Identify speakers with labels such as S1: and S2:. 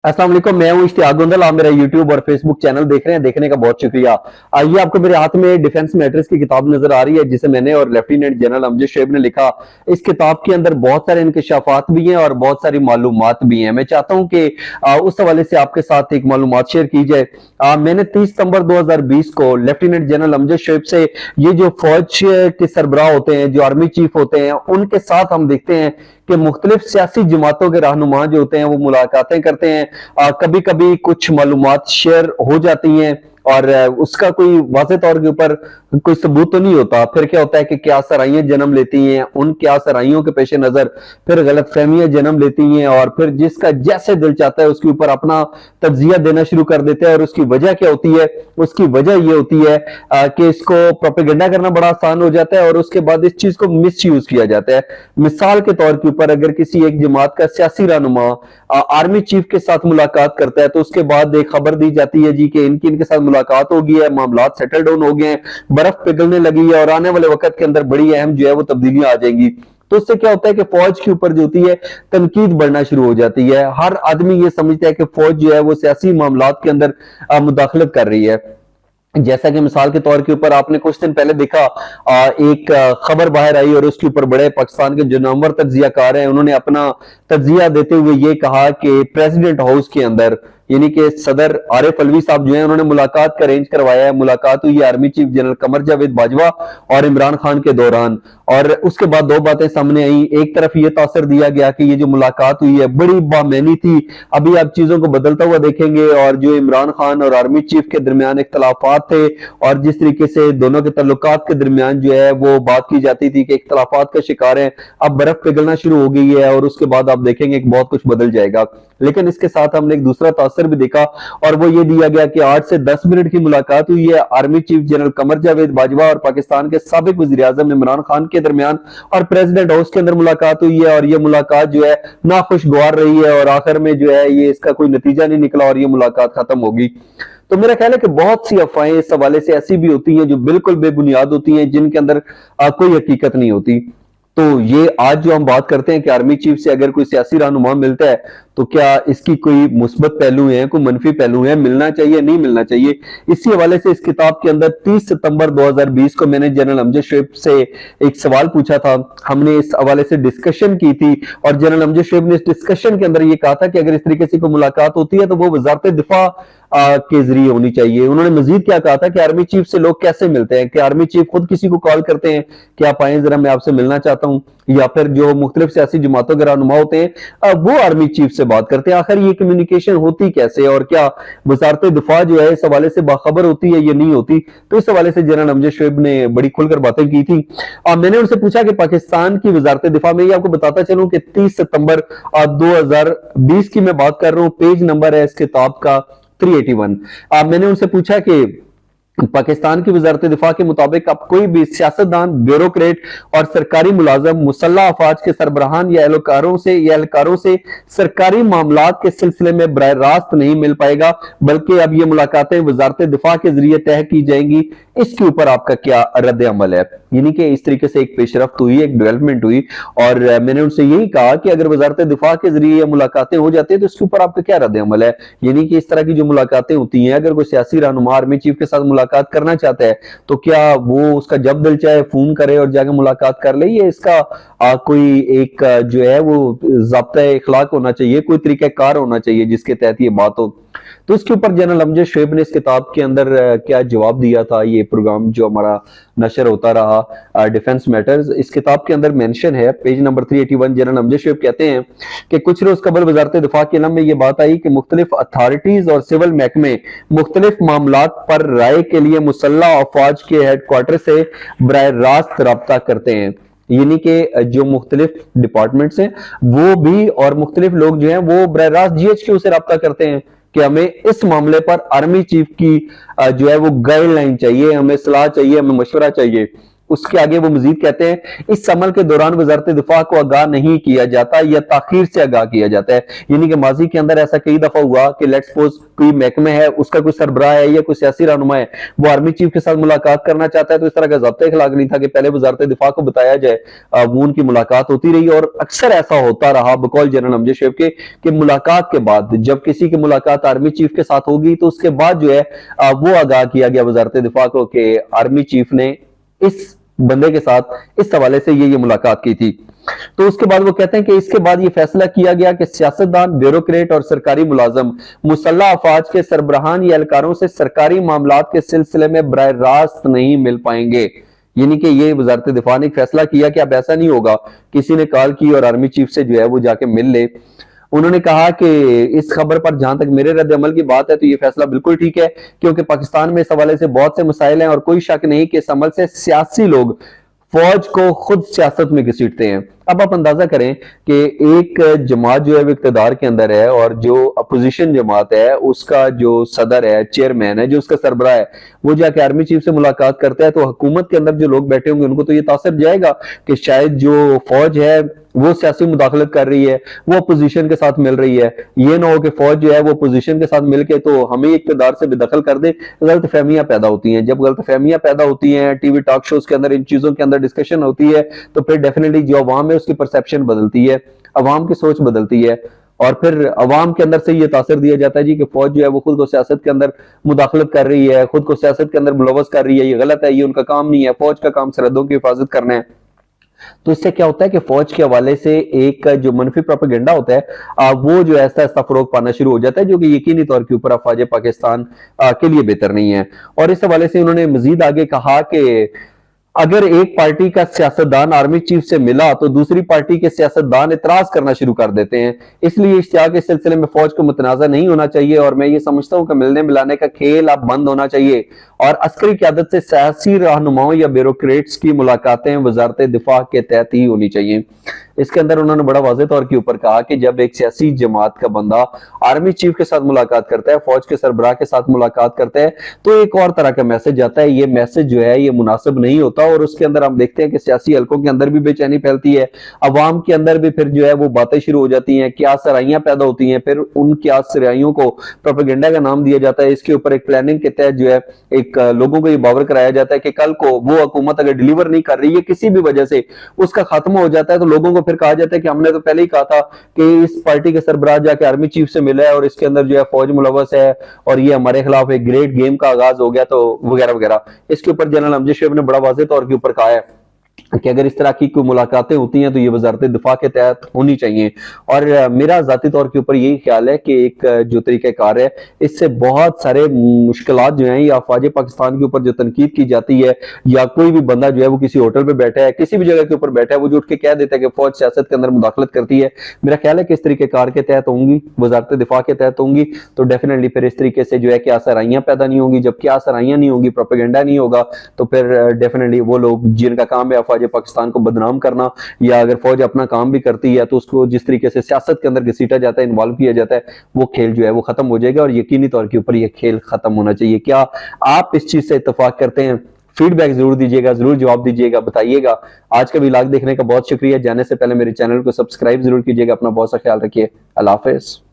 S1: अस्सलाम वालेकुम, मैं हूं इश्तियाक गोंदल। आप मेरा यूट्यूब और फेसबुक चैनल देख रहे हैं, देखने का बहुत शुक्रिया। ये आपको मेरे हाथ में डिफेंस मैटर्स की किताब नजर आ रही है, जिसे मैंने और लेफ्टिनेंट जनरल अमजद शोएब ने लिखा। इस किताब के अंदर बहुत सारे इंकशाफात भी हैं और बहुत सारी मालूमात भी हैं। मैं चाहता हूं कि उस हवाले से आपके साथ एक मालूमात शेयर की जाए। मैंने 30 सितंबर 2020 को लेफ्टिनेंट जनरल अमजद शोएब से, ये जो फौज के सरबराह होते हैं, जो आर्मी चीफ होते हैं, उनके साथ हम देखते हैं कि मुख्तलिफ सियासी जमातों के रहनुमा जो होते हैं वो मुलाकातें करते हैं। कभी कभी कुछ मालूमात शेयर हो जाती हैं और उसका कोई वाज़ेह तौर के ऊपर कोई सबूत तो नहीं होता। फिर क्या होता है कि क्या सराइयां जन्म लेती हैं, उन क्या सराइयों के पेश नजर फिर गलत फहमियां जन्म लेती हैं और फिर जिसका जैसे दिल चाहता है उसके ऊपर अपना तज्जिया देना शुरू कर देते हैं। और उसकी वजह क्या होती है? उसकी वजह ये होती है कि इसको प्रोपेगेंडा करना बड़ा आसान हो जाता है और उसके बाद इस चीज को मिस यूज किया जाता है। मिसाल के तौर के ऊपर अगर किसी एक जमात का सियासी रहनुमा आर्मी चीफ के साथ मुलाकात करता है तो उसके बाद एक खबर दी जाती है जी कि इनकी इनके साथ मुलाकात हो गई है, मामला सेटल डाउन हो गए हैं, बर्फ पिघलने लगी है और आने वाले वक्त के अंदर बड़ी अहम जो है वो तब्दीलियां आ जाएंगी। तो उससे क्या होता है कि फौज के ऊपर जो होती है तनकीद बढ़ना शुरू हो जाती है। हर आदमी ये समझता है कि फौज जो है वो सियासी मामलात के अंदर मुदाखलत कर रही है। जैसा कि मिसाल के तौर के ऊपर आपने कुछ दिन पहले देखा, एक खबर बाहर आई और उसके ऊपर बड़े पाकिस्तान के जो नंबर तज्जियाकार हैं उन्होंने अपना तज्जिया देते हुए ये कहा कि प्रेसिडेंट हाउस के अंदर, यानी कि सदर आरिफ अलवी साहब जो हैं उन्होंने मुलाकात का अरेंज करवाया है। मुलाकात हुई है army chief general Qamar Javed Bajwa और इमरान खान के दौरान। और उसके बाद दो बातें सामने आई। एक तरफ ये तासर दिया गया कि ये जो मुलाकात हुई है बड़ी बामैनी थी, अभी आप चीजों को बदलता हुआ देखेंगे और जो इमरान खान और आर्मी चीफ के दरमियान इख्तलाफात थे और जिस तरीके से दोनों के ताल्लुकात के दरमियान जो है वो बात की जाती थी कि इख्तलाफात का शिकार है, अब बर्फ पिघलना शुरू हो गई है और उसके बाद आप देखेंगे कि बहुत कुछ बदल जाएगा। लेकिन इसके साथ हमने एक दूसरा तासर भी देखा और वो ये दिया गया कि 8 से 10 मिनट की मुलाकात हुई है army chief general Qamar Javed Bajwa और पाकिस्तान के साबिक वजीर आजम इमरान खान के दरमियान, और प्रेसिडेंट हाउस के अंदर मुलाकात हुई है और ये मुलाकात जो है नाखुशगवार रही है और आखिर में जो है ये इसका कोई नतीजा नहीं निकला और ये मुलाकात खत्म होगी। तो मेरा ख्याल है कि बहुत सी अफवाहें इस हवाले से ऐसी भी होती हैं जो बिल्कुल बेबुनियाद होती हैं, जिनके अंदर कोई हकीकत नहीं होती। तो ये आज जो हम बात करते हैं कि आर्मी चीफ से अगर कोई सियासी रहनुमा मिलता है तो क्या इसकी कोई मुस्बत पहलू है, कोई मनफी पहलू है, मिलना चाहिए नहीं मिलना चाहिए। इसी हवाले से इस किताब के अंदर 30 सितंबर 2020 को मैंने जनरल अमजद शोएब से एक सवाल पूछा था। हमने इस हवाले से डिस्कशन की थी और जनरल अमजद शोएब ने इस डिस्कशन के अंदर ये कहा था कि अगर इस तरीके से कोई मुलाकात होती है तो वो वजारत दिफा के जरिए होनी चाहिए। उन्होंने मजीद क्या कहा था कि आर्मी चीफ से लोग कैसे मिलते हैं, कि आर्मी चीफ खुद किसी को कॉल करते हैं कि आप आए जरा मैं आपसे मिलना चाहता हूं, या फिर जो मुख्तलिफ सियासी जमातों के रहनुमा होते हैं वो आर्मी चीफ से बात करते हैं। आखिर ये कम्युनिकेशन होती कैसे और क्या वजारत दिफा जो है इस हवाले से बाखबर होती है या नहीं होती। तो इस हवाले से जनरल अमजद शोएब ने बड़ी खुलकर बातें की थी। मैंने उनसे पूछा कि पाकिस्तान की वजारत दिफा में, ये आपको बताता चलूं कि 30 सितंबर 2020 की मैं बात कर रहा हूं, पेज नंबर है इस किताब का 381। मैंने उनसे पूछा कि पाकिस्तान की वजारत दिफा के मुताबिक अब कोई भी सियासतदान, ब्यूरोक्रेट और सरकारी मुलाजम मुसल्लह अफवाज के सरबराहान या एहलकारों से सरकारी मामलात के सिलसिले में बराह रास्त नहीं मिल पाएगा, बल्कि अब ये मुलाकातें वजारत दिफा के जरिए तय की जाएंगी। इसके ऊपर आपका क्या रद्द अमल है? यानी कि इस तरीके से एक पेशरफ्त हुई, एक डेवलपमेंट हुई और मैंने उनसे यही कहा कि अगर वजारत दिफा के जरिए मुलाकातें हो जाती है तो इसके ऊपर आपका क्या रद्द अमल है। यानी कि इस तरह की जो मुलाकातें होती हैं, अगर कोई सियासी रहनुमा आर्मी चीफ के साथ मुलाकात करना चाहता है तो क्या वो उसका जब दिल चाहे फोन करे और जाकर मुलाकात कर ले, ये इसका कोई एक जो है वो ज़ाब्ता इखलाक होना चाहिए, कोई तरीक़ाकार होना चाहिए जिसके तहत ये बात हो। तो इसके ऊपर जनरल अमजद शोएब ने इस किताब के अंदर क्या जवाब दिया था। ये प्रोग्राम जो हमारा नशर होता रहा डिफेंस मैटर्स, इस किताब के अंदर मेंशन है page number 381। General Amjad Shoaib कहते हैं कि कुछ रोज कबल वजारत दिफा के इल्म में ये बात आई कि मुख्तलिफ अथॉरिटीज और सिविल महकमे मुख्तलिफ मामलात पर राय के लिए मुसल्लह अफवाज के हेडक्वार्टर से बराह रास्त रब्ता करते हैं। यानी कि जो मुख्तलिफ डिपार्टमेंट्स हैं वो भी और मुख्तलिफ लोग जो हैं वो बराह रास्त GHQ से रब्ता करते हैं कि हमें इस मामले पर आर्मी चीफ की जो है वो गाइडलाइन चाहिए, हमें सलाह चाहिए, हमें मशवरा चाहिए। اس کے آگے وہ مزید کہتے ہیں اس عمل کے دوران وزارت دفاع کو آگاہ نہیں کیا جاتا یا تاخیر سے آگاہ کیا جاتا ہے، یعنی کہ ماضی کے اندر ایسا کئی دفعہ ہوا کہ لیٹس سپوز کوئی محکمہ ہے، اس کا کوئی سربراہ ہے یا کوئی سیاسی رہنما ہے، وہ آرمی چیف کے ساتھ ملاقات کرنا چاہتا ہے تو اس طرح کا ضابطہ اخلاق نہیں تھا کہ پہلے وزارت دفاع کو بتایا جائے، وہ ان کی ملاقات ہوتی رہی اور اکثر ایسا ہوتا رہا بقول جنرل امجد شیخ کے کہ ملاقات کے بعد جب کسی کی ملاقات آرمی چیف کے ساتھ ہوگی تو اس کے بعد جو ہے وہ آگاہ کیا گیا وزارت دفاع کو کہ آرمی چیف نے اس بندے کے ساتھ اس حوالے سے یہ ملاقات کی تھی۔ تو اس کے بعد وہ کہتے ہیں کہ اس کے بعد یہ فیصلہ کیا گیا کہ سیاستدان، بیوروکریٹ اور سرکاری ملازم مسلح افواج کے سربراہان یا اہلکاروں سے سرکاری معاملات کے سلسلے میں براہ راست نہیں مل پائیں گے، یعنی کہ یہ وزارت دفاع نے ایک فیصلہ کیا کہ اب ایسا نہیں ہوگا کسی نے کال کی اور آرمی چیف سے جو ہے وہ جا کے مل لے۔ انہوں نے کہا کہ اس خبر پر جہاں تک میرے رد عمل کی بات ہے تو یہ فیصلہ بالکل ٹھیک ہے، کیونکہ پاکستان میں اس حوالے سے بہت سے مسائل ہیں اور کوئی شک نہیں کہ اس عمل سے سیاسی لوگ فوج کو خود سیاست میں گھسیٹتے ہیں۔ اب آپ اندازہ کریں کہ ایک جماعت جو ہے وہ اقتدار کے اندر ہے اور جو اپوزیشن جماعت ہے اس کا جو صدر ہے، چیئرمین ہے، جو اس کا سربراہ ہے، وہ جا کے آرمی چیف سے ملاقات کرتا ہے تو حکومت کے اندر جو لوگ بیٹھے ہوں گے ان کو تو یہ تاثر جائے گا کہ شاید جو فوج ہے وہ سیاسی مداخلت کر رہی ہے، وہ اپوزیشن کے ساتھ مل رہی ہے، یہ نہ ہو کہ فوج جو ہے وہ اپوزیشن کے ساتھ مل کے تو ہمیں اقتدار سے بے دخل کر دے۔ غلط فہمیاں پیدا ہوتی ہیں، جب غلط فہمیاں پیدا ہوتی ہیں ٹی وی ٹاک شوز کے اندر ان چیزوں کے اندر ڈسکشن ہوتی ہے تو پھر ڈیفینیٹلی جو عوام ہے اس کی پرسیپشن بدلتی ہے، عوام کی سوچ بدلتی ہے اور پھر عوام کے اندر سے یہ تاثر دیا جاتا ہے جی کہ فوج جو ہے وہ خود کو سیاست کے اندر مداخلت کر رہی ہے، خود کو سیاست کے اندر ملوث کر رہی ہے، یہ غلط ہے، یہ ان کا کام نہیں ہے، فوج کا کام سرحدوں کی حفاظت کرنا ہے۔ تو اس سے کیا ہوتا ہے کہ فوج کے حوالے سے ایک جو منفی پروپیگنڈا ہوتا ہے وہ جو ایسا فروغ پانا شروع ہو جاتا ہے جو کہ یقینی طور کے اوپر افواج پاکستان کے لیے بہتر نہیں ہے۔ اور اس حوالے سے انہوں نے مزید آگے کہا کہ اگر ایک پارٹی کا سیاستدان آرمی چیف سے ملا تو دوسری پارٹی کے سیاستدان اعتراض کرنا شروع کر دیتے ہیں، اس لیے اشتیاق کے سلسلے میں فوج کو متنازع نہیں ہونا چاہیے اور میں یہ سمجھتا ہوں کہ ملنے ملانے کا کھیل اب بند ہونا چاہیے اور عسکری قیادت سے سیاسی رہنماؤں یا بیوروکریٹس کی ملاقاتیں وزارت دفاع کے تحت ہی ہونی چاہیے۔ اس کے اندر انہوں نے بڑا واضح طور کے اوپر کہا کہ جب ایک سیاسی جماعت کا بندہ آرمی چیف کے ساتھ ملاقات کرتا ہے، فوج کے سربراہ کے ساتھ ملاقات کرتا ہے تو ایک اور طرح کا میسج آتا ہے، یہ میسج جو ہے یہ مناسب نہیں ہوتا اور اس کے اندر ہم دیکھتے ہیں کہ سیاسی حلقوں کے اندر بھی بے چینی پھیلتی ہے، عوام کے اندر بھی پھر جو ہے وہ باتیں شروع ہو جاتی ہیں، کیا سرائیاں پیدا ہوتی ہیں، پھر ان کیا سرائیوں کو پروپیگنڈا کا نام دیا جاتا ہے، اس کے اوپر ایک پلاننگ کے تحت جو ہے ایک لوگوں کو یہ باور کرایا جاتا ہے کہ کل کو وہ حکومت اگر ڈیلیور نہیں کر رہی ہے کسی بھی وجہ سے اس کا خاتمہ ہو جاتا ہے تو لوگوں کو پھر کہا جاتا ہے کہ ہم نے تو پہلے ہی کہا تھا کہ اس پارٹی کے سربراہ جا کے آرمی چیف سے ملا ہے اور اس کے اندر جو ہے فوج ملوث ہے اور یہ ہمارے خلاف ایک گریٹ گیم کا آغاز ہو گیا تو وغیرہ وغیرہ۔ اس کے اوپر جنرل امجد شیخ نے بڑا واضح طور کے اوپر کہا ہے کہ اگر اس طرح کی کوئی ملاقاتیں ہوتی ہیں تو یہ وزارت دفاع کے تحت ہونی چاہیے اور میرا ذاتی طور کے اوپر یہی خیال ہے کہ ایک جو طریقہ کار ہے اس سے بہت سارے مشکلات جو ہیں یا افواج پاکستان کے اوپر جو تنقید کی جاتی ہے یا کوئی بھی بندہ جو ہے وہ کسی ہوٹل پہ بیٹھا ہے کسی بھی جگہ کے اوپر بیٹھا ہے وہ جو اٹھ کے کہہ دیتا ہے کہ فوج سیاست کے اندر مداخلت کرتی ہے، میرا خیال ہے کہ اس طریقہ کار کے تحت ہوں گی، وزارت دفاع کے تحت ہوں گی تو ڈیفینیٹلی پھر اس طریقے سے جو ہے کیا سرائیاں پیدا نہیں ہوں گی، جب کیا سرائیاں نہیں ہوں گی، پروپیگنڈا نہیں ہوگا تو پھر ڈیفینیٹلی وہ لوگ جن کا کام ہے افواج پاکستان کو بدنام کرنا یا اگر فوج اپنا کام بھی کرتی ہے تو اس کو جس طریقے سے سیاست کے اندر گھسیٹا جاتا ہے، انوالو کیا جاتا ہے، وہ کھیل جو ہے وہ ختم ہو جائے گا اور یقینی طور کے اوپر یہ کھیل ختم ہونا چاہیے۔ کیا آپ اس چیز سے اتفاق کرتے ہیں؟ فیڈ بیک ضرور دیجیے گا، ضرور جواب دیجیے گا، بتائیے گا۔ آج کا ولاگ دیکھنے کا بہت شکریہ، جانے سے پہلے میرے چینل کو سبسکرائب ضرور کیجیے گا، اپنا بہت سا خیال رکھیے، اللہ حافظ۔